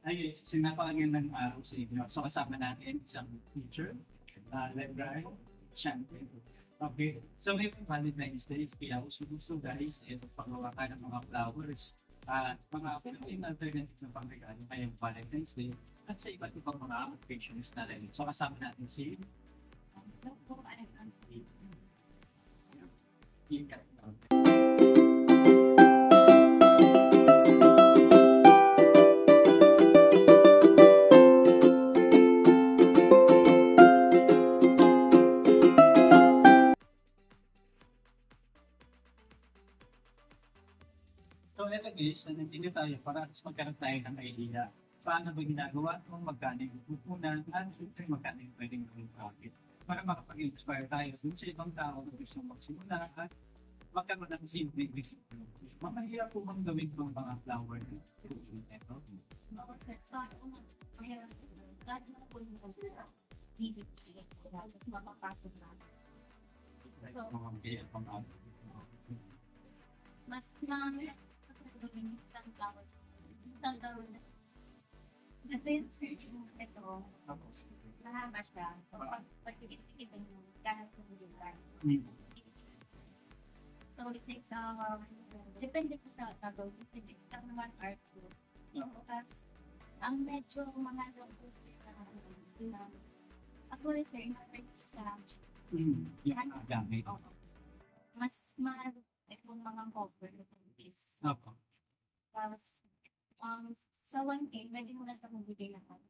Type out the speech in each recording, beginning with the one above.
Ay, sinapakagandang araw sa inyo. So kasama natin isang teacher, librarian, champion. Okay, so if Valentine's Day is kaya uso guys, ito paggawa ka ng mga flowers at mga Philippine alternative na pangregalo ngayong Valentine's Day at sa iba't ibang mga occasions na rin. So kasama natin si Ika. So, eto guys, nandito tayo para at magkaroon tayo ng idea. Paano ba ginagawa ito, magkano yung pupunan, at syempre magkano yung pwedeng gawing profit. Para makapag-inspire tayo dun sa ibang tao na gusto magsimula at magkaroon ng simple business. Mamahirap po bang gawin itong mga flower na ito? Mga kaya pang Mas marami kasi gawin yung sunflower. Sunflower na. Ito yung search mo. Ito. Mahaba siya. Pag-tikit-tikit mo, kahit kung hindi ka. So, it takes, depende po sa gagawin. It takes naman art po. Tapos, ang medyo mahal lang po sa actually, sir, in-order ko sa yan, gamit. mas mahal itong mga cover is. Opo. Tapos, sa 1K, pwede mo na ito magbigay lahat.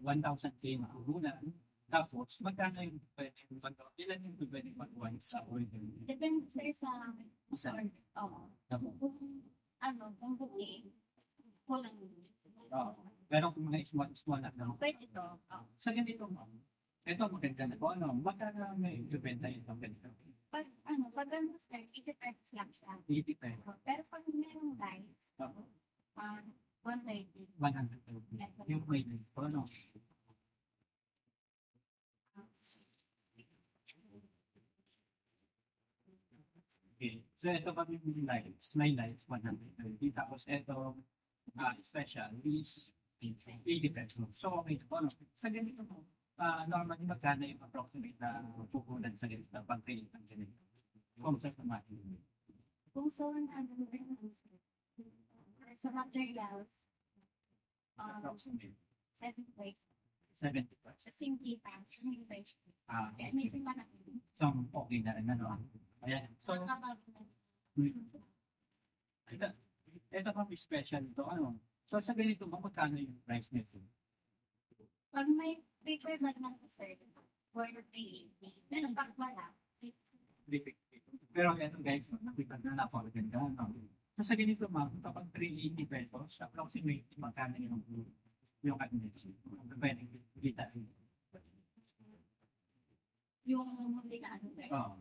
1,000K na ulan. Tapos, magkano yung pwede yung pag-order? Ilan yung pwede mag-1 sa order? Depende sir sa Isa. order. Oo. Opo. Kung booking, kulang yun. Oo. Pero kung mga small na lang. Pwede ito. Sa ganito, ma'am, ito maganda na po. Ano, magkano may ibenta itong ganito? Pag sir, 80 pesos lang siya. 80 pesos. Pero pag merong guys, Oo. 130. 130. Yung may lens po, ano? Okay. So, ito pa yung lights. May lights, 130. Tapos, ito, special is 80 pesos. So, okay ito po, ano? Sa ganito po, normally, magkano yung approximate na pupunan sa ganito na pag-create ng ganito? Kung sa automatic. Kung sa 100 sa materials, Approximate. 75. 70 pesos. Sa simple pa, 75. Ah, Kaya medyo malaki. so, okay na rin, ano? Ayan. So, ito pa special ito, ano? So, sa ganito ba, magkano yung price nito? Pag may paper bag na po, sir, for 380. Pero pag wala, 350. Pero ito guys, nakita na napakaganda, no? So, sa ganito ma'am, kapag 380 pesos, approximately magkano yung cabinet. Pwede kita. yung hindi na ano, sir. Oo.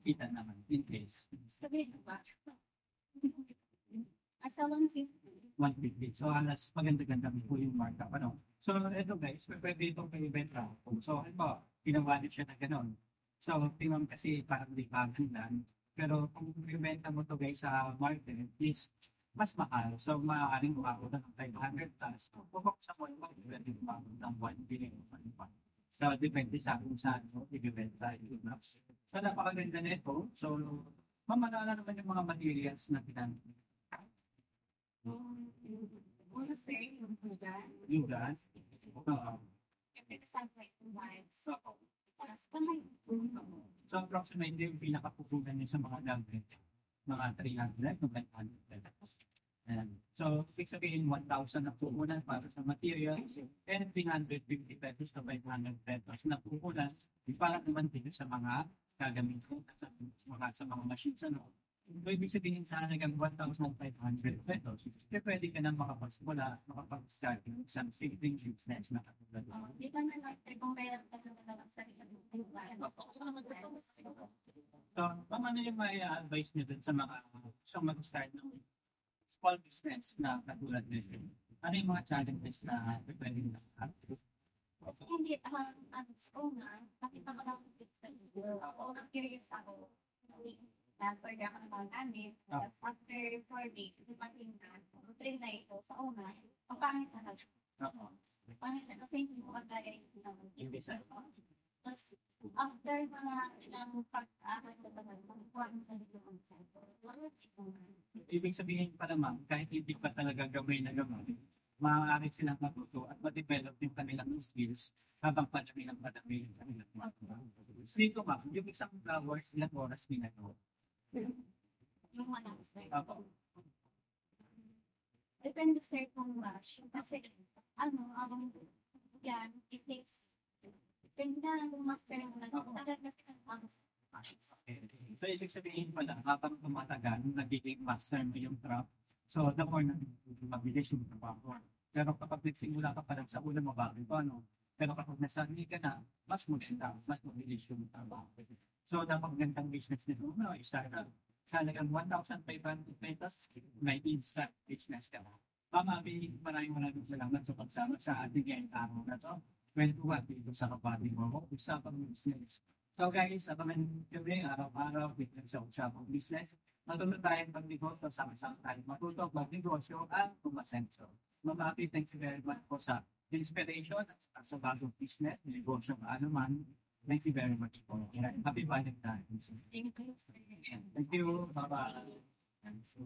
Kita naman, in case. Sabihin ko ba? Asa 150. 150. So, alas maganda-ganda po yung markup, ano? So, ito guys, pwede itong pag-ibenta. So, ano, ginawa siya na gano'n. So, tingnan kasi parang di bagan lang. Pero kung ibenta mo to guys sa market, is mas mahal. So, maaaring umabot ng 500 plus. Kung sa mall mo, pwede umabot ng 1 billion. So, depende sa kung saan mo ibibenta. So, napakaganda na ito. So, mamalala naman yung mga materials na pinanong. Una, sir, yung bugan. Yung gas. Every sunlight vibes. Tapos kamay. So, approximately yung pinakapupunan niya sa mga gamit, mga 300 to 500. Ayan. So, ibig sabihin 1,000 na pupunan para sa materials and 350 pesos to 500 pesos na pupunan para naman din sa mga gagamitin sa mga machines. Ano? So, ibig sabihin sa halagang 1,500 pesos, pwede ka na makapagsimula, makapag-start ng isang savings business na katulad. Di ba na lang, kung mayroon ka na lang sa So, paano yung may advice niyo dun sa mga gusto mag-start ng small business na katulad nito? Ano yung mga challenges na pwede na? Kasi hindi, una, nakita ko lang sa Google. Ako, curious ako. nag-order ako ng mga gamit. Tapos after 4 days, dumating na. Train na ito sa una. Ang pangit na lang. Oo. Pangit na kasi hindi mo kagaya yung Yung design. Tapos after mga ilang pag-ahon na naman, magkuha mo sa dito ang Ibig sabihin pa naman, kahit hindi pa talaga gamay na gamay, maaari silang matuto at ma-develop yung kanilang skills habang padami ng padami yung kanilang mga. Dito ma'am, yung isang flowers, ilang oras ginagawa? yung mga sir. Apo. Depende sir kung rush. Kasi yan, it takes ganda ng master mo na talaga kasi ang So, ibig sabihin pala, habang tumatagal, nagiging master mo yung craft. So, the more na mabilis yung trabaho. Pero kapag nagsimula ka pa lang sa una, mabagal pa, no? Pero kapag nasanay ka na, mas maganda, mas mabilis yung trabaho. So, napagandang business nito, no? Isa-start sa halagang 1,500 pesos, may instant business ka na. Maraming salamat sa pagsama sa ating ngayong araw na to. Kwentuhan dito sa kapatid mo, usapang business. So guys, abangan kami araw-araw dito sa usapang business. Matuto tayong magnegosyo, sama-sama tayong matuto magnegosyo at kumasenso. Mamapi, thank you very much po sa inspiration at sa bagong business, negosyo, ano man. Thank you very much po. Happy Valentine's. Thank you, sir. Thank you. Bye-bye.